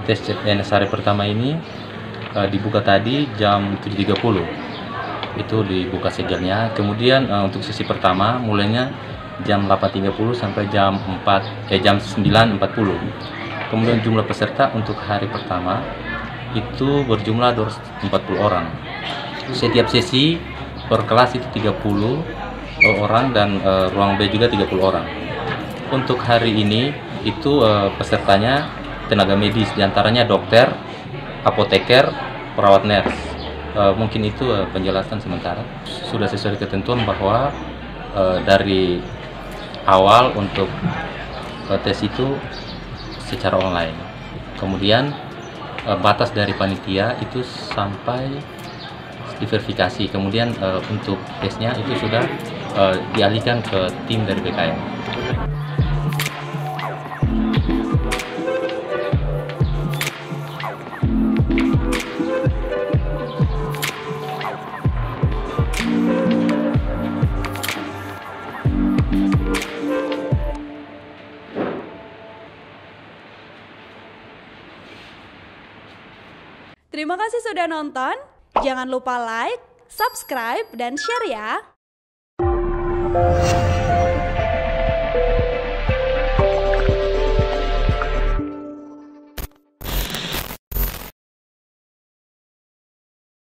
Tes CPNS hari pertama ini dibuka tadi jam 7.30, itu dibuka segelnya. Kemudian untuk sesi pertama mulainya jam 8.30 sampai jam 9.40. Kemudian jumlah peserta untuk hari pertama itu berjumlah 240 orang. Setiap sesi per kelas itu 30 orang dan ruang B juga 30 orang. Untuk hari ini itu pesertanya tenaga medis, diantaranya dokter, apoteker, perawat nurse. Mungkin itu penjelasan sementara. Sudah sesuai ketentuan bahwa dari awal untuk tes itu secara online. Kemudian batas dari panitia itu sampai diverifikasi. Kemudian untuk tesnya itu sudah dialihkan ke tim dari BKM. Terima kasih sudah nonton. Jangan lupa like, subscribe, dan share ya.